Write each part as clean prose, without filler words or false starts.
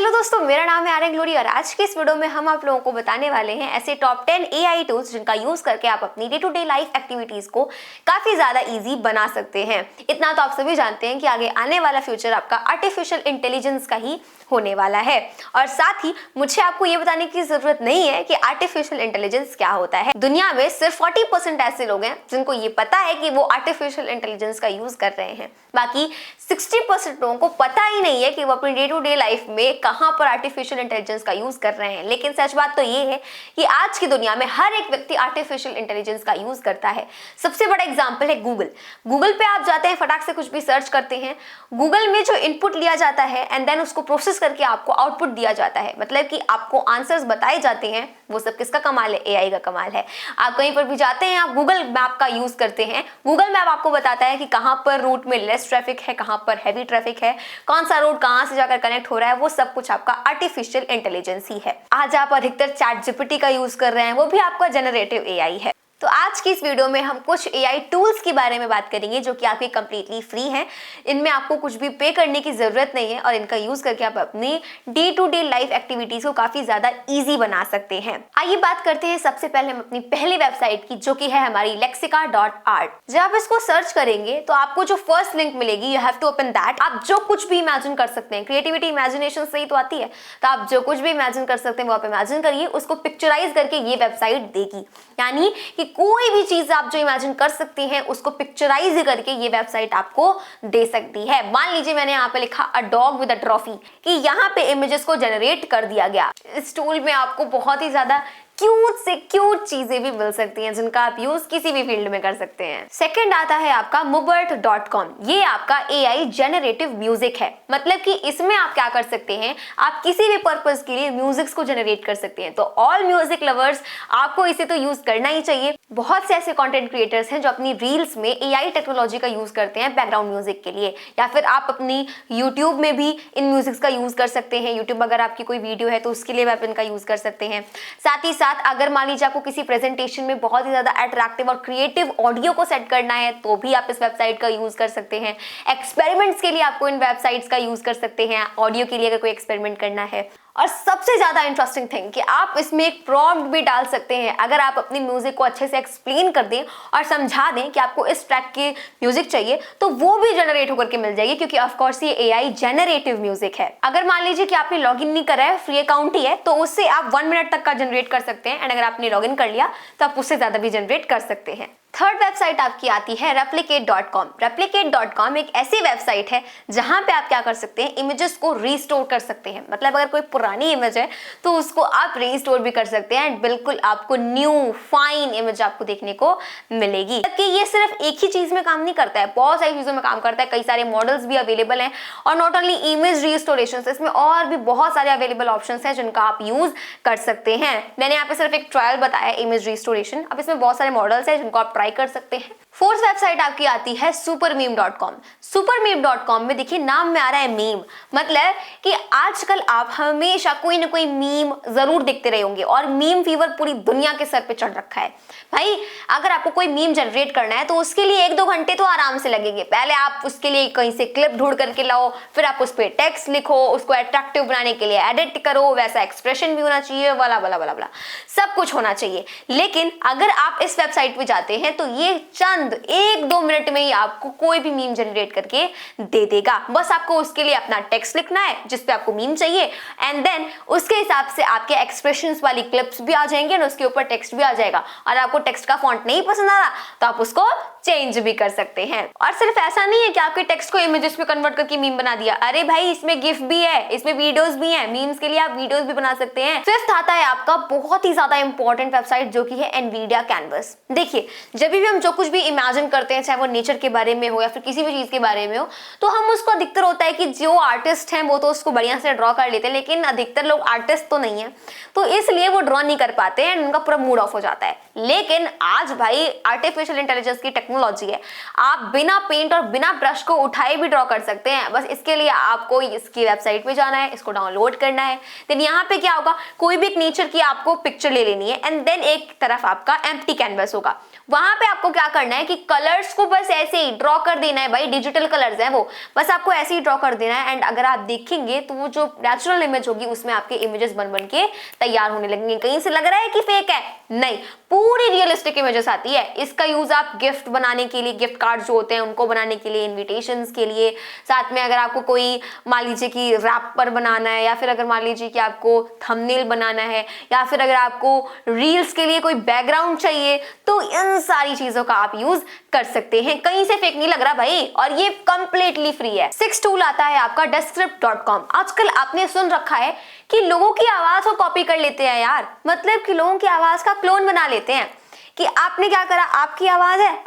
Hello दोस्तों, मेरा नाम है आर्यन ग्लोरी और आज की इस वीडियो में हम आप लोगों को बताने वाले हैं ऐसे टॉप 10 एआई टूल्स जिनका यूज करके आप अपनी day to day life activities को काफी ज्यादा इजी बना सकते हैं। इतना तो आप सभी जानते हैं कि आगे आने वाला फ्यूचर आपका आर्टिफिशियल इंटेलिजेंस का ही होने वाला है और साथ ही मुझे आपको ये बताने की जरूरत नहीं है कि आर्टिफिशियल इंटेलिजेंस क्या होता है। दुनिया में सिर्फ 40% ऐसे लोग हैं जिनको ये पता है कि वो आर्टिफिशियल इंटेलिजेंस का यूज कर रहे हैं। बाकी 60% लोगों को पता ही नहीं है कि वो अपनी डे टू डे लाइफ में कहां पर आर्टिफिशियल इंटेलिजेंस का यूज कर रहे हैं। लेकिन सच बात तो ये है कि आज की दुनिया में हर एक व्यक्ति आर्टिफिशियल इंटेलिजेंस का यूज करता है। सबसे बड़ा एग्जांपल है गूगल पे आप जाते हैं, फटाक से कुछ भी सर्च करते हैं, गूगल में जो इनपुट लिया जाता है एंड देन उसको प्रोसेस करके आपको आउटपुट दिया जाता है, मतलब कि आपको आंसर्स बताए जाते हैं। वो सब किसका कमाल है? एआई का कमाल है। आप कहीं पर भी जाते हैं, आप गूगल मैप का यूज करते हैं, गूगल मैप आपको बताता है कि कहां पर रूट में लेस ट्रैफिक है, कहां पर हैवी ट्रैफिक है, कौन सा रोड कहां से जाकर कनेक्ट हो रहा है। वो सब कुछ आपका आर्टिफिशियल इंटेलिजेंस ही है। आज आप अधिकतर चैट जीपीटी का यूज कर रहे हैं, वो भी आपका जनरेटिव एआई है। तो आज की इस वीडियो में हम कुछ एआई टूल्स के बारे में बात करेंगे जो कि आपके कंप्लीटली फ्री हैं। इनमें आपको कुछ भी पे करने की जरूरत नहीं है और इनका यूज करके आप अपनी day to day life activities को काफी ज्यादा इजी बना सकते हैं। आइए बात करते हैं सबसे पहले हम अपनी पहली वेबसाइट की, जो कि है हमारी lexica.art। जब आप इसको सर्च करेंगे तो आपको जो फर्स्ट लिंक मिलेगी, you have to open that. आप जो कुछ भी इमेजिन कर सकते हैं, क्रिएटिविटी इमेजिनेशन से ही तो आती है, तो आप जो कुछ भी इमेजिन कर सकते हैं वो आप इमेजिन करिए, उसको पिक्चराइज करके ये वेबसाइट देगी। यानी कि कोई भी चीज आप जो इमेजिन कर सकती हैं उसको पिक्चराइज करके ये वेबसाइट आपको दे सकती है। मान लीजिए मैंने यहाँ पे लिखा a dog with a trophy, कि यहाँ पे इमेजेस को जनरेट कर दिया गया। इस टूल में आपको बहुत ही ज्यादा क्यूट से क्यूट चीजें भी मिल सकती हैं जिनका आप यूज किसी भी फील्ड में कर सकते हैं। सेकंड आता है आपका mubert.com। ये आपका एआई जनरेटिव म्यूजिक है, मतलब कि इसमें आप क्या कर सकते हैं, आप किसी भी पर्पस के लिए म्यूजिक्स को जनरेट कर सकते हैं। तो ऑल म्यूजिक लवर्स, आपको इसे तो यूज करना ही चाहिए। बहुत से ऐसे कंटेंट क्रिएटर्स हैं जो अपनी रील्स में एआई टेक्नोलॉजी का यूज करते हैं बैकग्राउंड म्यूजिक के लिए, या फिर आप अपनी यूट्यूब में भी इन म्यूजिक्स का यूज कर सकते हैं। यूट्यूब अगर आपकी कोई वीडियो है तो उसके लिए भी आप इनका यूज कर सकते हैं। साथ ही अगर मान लीजिए आपको किसी प्रेजेंटेशन में बहुत ही ज्यादा अट्रैक्टिव और क्रिएटिव ऑडियो को सेट करना है तो भी आप इस वेबसाइट का यूज कर सकते हैं। एक्सपेरिमेंट्स के लिए आपको इन वेबसाइट्स का यूज कर सकते हैं, ऑडियो के लिए अगर कोई एक्सपेरिमेंट करना है। और सबसे ज्यादा इंटरेस्टिंग थिंग कि आप इसमें एक प्रॉम्प्ट भी डाल सकते हैं। अगर आप अपनी म्यूजिक को अच्छे से एक्सप्लेन कर दें और समझा दें कि आपको इस ट्रैक की म्यूजिक चाहिए, तो वो भी जनरेट होकर के मिल जाएगी, क्योंकि ऑफ कोर्स ये एआई जनरेटिव म्यूजिक है। अगर मान लीजिए कि आपने लॉगिन नहीं करा है, फ्री अकाउंट ही है, तो उससे आप 1 मिनट तक का जनरेट कर सकते हैं। एंड अगर आपने लॉगिन कर लिया तो आप उससे ज्यादा भी जनरेट कर सकते हैं। थर्ड वेबसाइट आपकी आती है replicate.com। replicate.com एक ऐसी वेबसाइट है जहां पे आप क्या कर सकते हैं, इमेजेस को रीस्टोर कर सकते हैं। मतलब अगर कोई पुरानी इमेज है तो उसको आप रीस्टोर भी कर सकते हैं एंड बिल्कुल आपको न्यू फाइन इमेज आपको देखने को मिलेगी। कि ये सिर्फ एक ही चीज में काम नहीं करता है, बहुत सारी चीजों में काम करता है। कई सारे मॉडल्स भी अवेलेबल हैं और नॉट ओनली इमेज रीस्टोरेशन, इसमें और भी बहुत सारे अवेलेबल ऑप्शंस हैं जिनका आप यूज कर सकते हैं। मैंने यहाँ पे सिर्फ एक ट्रायल बताया इमेज रीस्टोरेशन, अब इसमें बहुत सारे मॉडल्स हैं जिनको आप ट्राई कर सकते हैं। फोर्थ वेबसाइट आपकी आती है supermeme.com। supermeme.com में देखिए नाम में आ रहा है मीम, मतलब कि आजकल आप हमेशा कोई ना कोई मीम जरूर देखते रहे होंगे और मीम फीवर पूरी दुनिया के सर पे चढ़ रखा है। भाई अगर आपको कोई मीम जनरेट करना है तो उसके लिए 1-2 घंटे तो आराम से लगेंगे। पहले आप उसके लिए कहीं से क्लिप ढूंढ करके लाओ, फिर आप उस पर टेक्स्ट लिखो, उसको अट्रैक्टिव बनाने के लिए एडिट करो, वैसा एक्सप्रेशन भी होना चाहिए, वाला वाला वाला वाला सब कुछ होना चाहिए। लेकिन अगर आप इस वेबसाइट पे जाते हैं तो ये चंद 1-2 मिनट में ही आपको कोई भी मीम जनरेट करके दे देगा। बस आपको उसके लिए अपना टेक्स्ट लिखना है जिसपे आपको मीम चाहिए एंड देन उसके हिसाब से आपके एक्सप्रेशंस वाली क्लिप्स भी आ जाएंगे और उसके ऊपर टेक्स्ट भी आ जाएगा। और आपको टेक्स्ट का फॉन्ट नहीं पसंद आ रहा तो आप उसको चेंज भी कर सकते हैं। और सिर्फ ऐसा नहीं है कि आपके टेक्स्ट को इमेजेस में कन्वर्ट करके मीम बना दिया, अरे भाई इसमें गिफ भी है, इसमें वीडियोस भी हैं, मीम्स के लिए आप वीडियोस भी बना सकते हैं। फिफ्थ आता है आपका बहुत ही ज्यादा इंपॉर्टेंट वेबसाइट, जो कि है एनवीडिया कैनवस। देखिए जब भी हम जो कुछ भी इमेजिन करते हैं, चाहे वो नेचर के बारे में हो या फिर किसी भी चीज के बारे में हो, तो हम उसको अधिकतर होता है कि जो आर्टिस्ट हैं वो तो उसको बढ़िया से ड्रॉ कर लेते हैं, लेकिन अधिकतर लोग आर्टिस्ट तो नहीं है, तो इसलिए वो ड्रॉ नहीं कर पाते हैं, उनका पूरा मूड ऑफ हो जाता है। लेकिन आज भाई आर्टिफिशियल इंटेलिजेंस की टेक्नोलॉजी है, आप बिना पेंट और बिना ब्रश को उठाए भी ड्रॉ कर सकते हैं। बस इसके लिए आपको इसकी वेबसाइट पे जाना है, इसको डाउनलोड करना है। देन यहाँ पे क्या होगा, कोई भी एक नेचर की आपको पिक्चर ले लेनी है एंड देन एक तरफ आपका एम्प्टी कैनवस होगा। वहां पे आपको क्या करना है, है कि कलर्स को बस ऐसे ही ड्रॉ कर देना है भाई, डिजिटल कलर्स हैं वो, बस आपको ऐसे ही ड्रॉ कर देना है। एंड अगर आप देखेंगे तो वो जो नेचुरल इमेज होगी उसमें आपके इमेजेस बन बन के तैयार होने लगेंगे। कहीं से लग रहा है कि फेक है, नहीं, पूरी रियलिस्टिक इमेजेस आती है। इसका यूज आप गिफ्ट बनाने के लिए, गिफ्ट कार्ड जो होते हैं उनको बनाने के लिए, इन्विटेशंस के लिए, साथ में अगर आपको कोई मान लीजिए कि रैपर बनाना है, या फिर अगर मान लीजिए कि आपको थंबनेल बनाना है, या फिर अगर आपको रील्स के लिए कोई बैकग्राउंड चाहिए, तो इन सारी चीजों का आप यूज कर सकते हैं। कहीं से फेक नहीं लग रहा भाई, और ये कंप्लीटली फ्री है। 6 टूल आता है आपका descript.com। आजकल आपने सुन रखा है कि लोगों की आवाज को कॉपी कर लेते हैं यार, मतलब कि लोगों की आवाज का क्लोन बना लेते हैं। कि आपने क्या करा, आपकी आवाज है,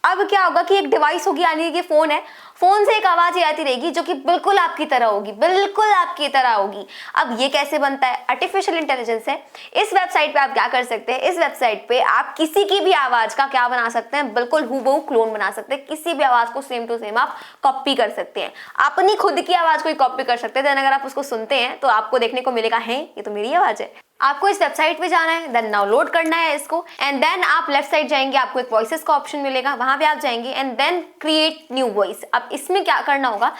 अब क्या होगा कि एक डिवाइस होगी, यानी कि फोन है, फोन से एक आवाज आती रहेगी जो कि बिल्कुल आपकी तरह होगी, बिल्कुल आपकी तरह होगी। अब ये कैसे बनता है, आर्टिफिशियल इंटेलिजेंस है। इस वेबसाइट पे आप क्या कर सकते हैं, इस वेबसाइट पे आप किसी की भी आवाज का क्या बना सकते हैं, बिल्कुल हूबहू क्लोन बना सकते हैं। किसी भी आवाज को सेम टू सेम आप कॉपी कर सकते हैं, अपनी खुद की आवाज को कॉपी कर सकते हैं। देन अगर आप उसको सुनते हैं तो आपको देखने को मिलेगा, है ये तो मेरी आवाज है। आपको इस वेबसाइट पे जाना है, देन डाउनलोड करना है इसको, एंड देन आप लेफ्ट साइड जाएंगे, आपको एक वॉइसेस का ऑप्शन मिलेगा, वहां पे आप जाएंगे and then create new voice. अब इसमें क्या करना होगा,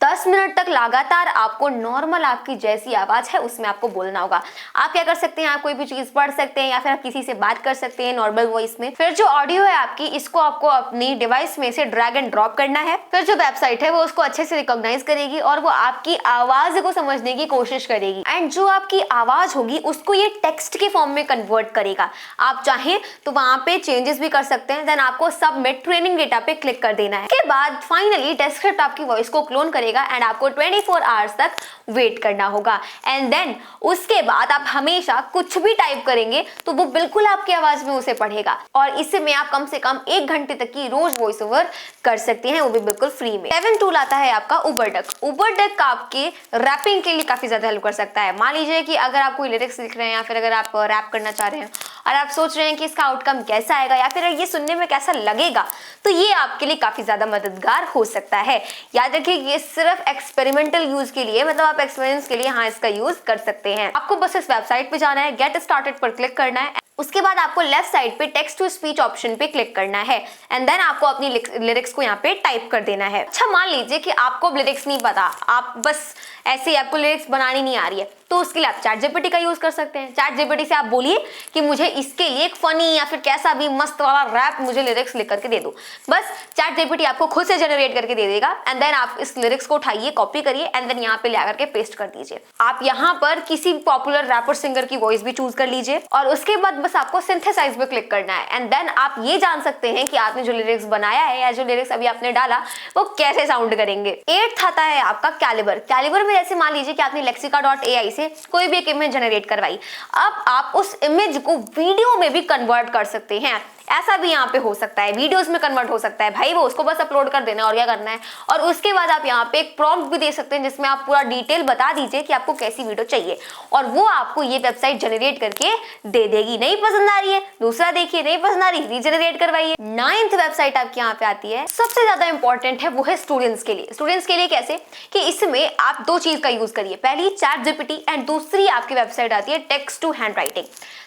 10 मिनट तक लगातार आपको नॉर्मल आपकी जैसी आवाज है उसमें आपको बोलना होगा। आप क्या कर सकते हैं, आप कोई भी चीज पढ़ सकते हैं या फिर आप किसी से बात कर सकते हैं नॉर्मल वॉइस में। फिर जो ऑडियो है आपकी, इसको आपको अपनी डिवाइस में से ड्रैग एंड ड्रॉप करना है। फिर जो वेबसाइट है वो उसको अच्छे से रिकॉग्नाइज करेगी और वो आपकी आवाज को समझने की कोशिश करेगी, एंड जो आपकी आवाज होगी उसको ये टेक्स्ट के फॉर्म में कन्वर्ट करेगा। आप चाहें तो वहां पे चेंजेस भी कर सकते हैं। देन आपको सबमिट ट्रेनिंग डेटा पे क्लिक कर देना है। उसके बाद फाइनली डेस्क्रिप्ट आपकी वॉइस को क्लोन करेगा एंड आपको 24 आवर्स तक वेट करना होगा। एंड देन उसके बाद आप हमेशा कुछ भी टाइप करेंगे तो वो बिल्कुल आपकी आवाज में उसे पढ़ेगा, और इससे आप कम से कम 1 घंटे तक की रोज वॉइस ओवर कर सकते हैं, वो भी बिल्कुल फ्री में। 7 टूल आता है आपका उबरडक। उबरडक आपके रैपिंग के लिए काफी ज्यादा हेल्प कर सकता है। मान लीजिए कि अगर आप कोई लिरिक्स लिख रहे हैं या फिर अगर आप रैप करना चाह रहे हैं और आप सोच रहे हैं कि इसका आउटकम कैसा आएगा या फिर ये सुनने में कैसा लगेगा, तो ये आपके लिए काफी ज्यादा मददगार हो सकता है। याद रखिए ये सिर्फ एक्सपेरिमेंटल यूज के लिए, मतलब आप एक्सपीरियंस के लिए हाँ इसका यूज कर सकते हैं। आपको बस इस वेबसाइट पे जाना है, गेट स्टार्टेड पर क्लिक करना है। उसके बाद आपको लेफ्ट साइड पे टेक्स्ट टू स्पीच ऑप्शन पे क्लिक करना है एंड देन आपको अपनी लिरिक्स को यहाँ पे टाइप कर देना है। अच्छा मान लीजिए कि आपको लिरिक्स नहीं पता, आप बस ऐसे ही आपको लिरिक्स बनानी नहीं आ रही है, तो उसके लिए आप चैट जीपीटी का यूज कर सकते हैं। चैट जीपीटी से आप बोलिए कि मुझे इसके लिए एक फनी या फिर कैसा भी मस्त वाला रैप मुझे लिरिक्स लिख करके दे दो। बस चैट जीपीटी आपको खुद से जनरेट करके दे देगा एंड देन आप इस लिरिक्स को उठाइए, कॉपी करिए एंड देन यहाँ पे ला करके पेस्ट कर दीजिए। आप यहाँ पर किसी पॉपुलर रैपर सिंगर की वॉइस भी चूज कर लीजिए और उसके बाद बस आपको सिंथेसाइज पे क्लिक करना है एंड देन आप ये जान सकते हैं कि आपने जो लिरिक्स बनाया है या जो लिरिक्स अभी आपने डाला वो कैसे साउंड करेंगे। 8th आता है आपका कैलिबर। कैलिबर में जैसे मान लीजिए कि आपने lexica.ai से कोई भी एक इमेज जनरेट करवाई, अब आप उस इमेज को वीडियो में भी कन्वर्ट कर सकते हैं। ऐसा भी यहाँ पे हो सकता है, वीडियोस में कन्वर्ट हो सकता है भाई, वो उसको बस अपलोड कर देना और क्या करना है। और उसके बाद आप यहाँ पे एक प्रॉम्प्ट भी दे सकते हैं जिसमें आप पूरा डिटेल बता दीजिए कि आपको कैसी वीडियो चाहिए और वो आपको ये वेबसाइट जनरेट करके दे देगी। नहीं पसंद आ रही है दूसरा देखिए, नहीं पसंद आ रही रीजनरेट करवाइए। 9th वेबसाइट आपके यहाँ पे आती है, सबसे ज्यादा इंपॉर्टेंट है, वो है स्टूडेंट्स के लिए। स्टूडेंट्स के लिए कैसे कि इसमें आप 2 चीज का यूज करिए, पहली चैट जीपीटी एंड दूसरी आपकी वेबसाइट आती है text to handwriting.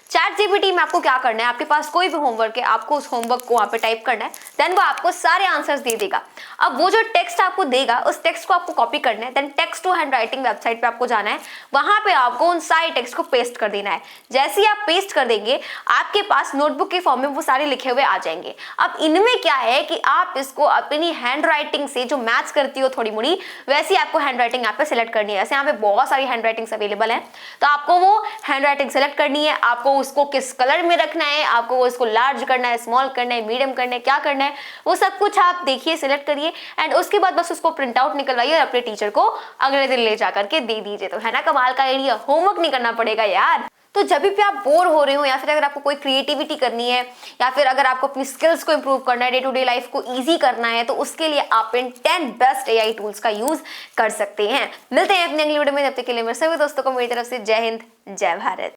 ChatGPT में आपको क्या करना है, आपके पास कोई भी होमवर्क है, आपको उस होमवर्क को वहां पे टाइप करना है, देन वो आपको सारे आंसर्स दे देगा। अब वो जो टेक्स्ट आपको देगा उस टेक्स्ट को आपको कॉपी करना है, then text to handwriting website पे आपको जाना है, वहां पे आपको उन सारे टेक्स्ट को पेस्ट कर देना है। जैसे ही आप पेस्ट कर देंगे आपके पास नोटबुक के फॉर्म में वो सारे लिखे हुए आ जाएंगे। अब इनमें क्या है कि आप इसको अपनी हैंड राइटिंग से जो मैच करती हो थोड़ी मोड़ी, वैसी आपको हैंड राइटिंग यहाँ पे सिलेक्ट करनी है। जैसे यहाँ पे बहुत सारी हैंड राइटिंग्स अवेलेबल है, तो आपको वो हैंड राइटिंग सेलेक्ट करनी है, आपको उसको किस कलर में रखना है, आपको उसको लार्ज करना है, स्मॉल करना है, मीडियम करना है, क्या करना है वो सब कुछ आप देखिए, सिलेक्ट करिए एंड उसके बाद बस उसको प्रिंट आउट निकलवाइए और अपने टीचर को अगले दिन ले जाकर के दे दीजिए। तो है ना कमाल का आइडिया, होमवर्क नहीं करना पड़ेगा यार। तो जब भी आप बोर हो रहे हो या फिर अगर आपको कोई क्रिएटिविटी करनी है या फिर अगर आपको अपनी स्किल्स को इंप्रूव करना है, डे टू डे लाइफ को इजी करना है, तो उसके लिए आप इन 10 बेस्ट एआई टूल्स का यूज कर सकते हैं। मिलते हैं अपने अगली वीडियो में, जब तक के लिए मेरे सभी दोस्तों को मेरी तरफ से जय हिंद, जय भारत।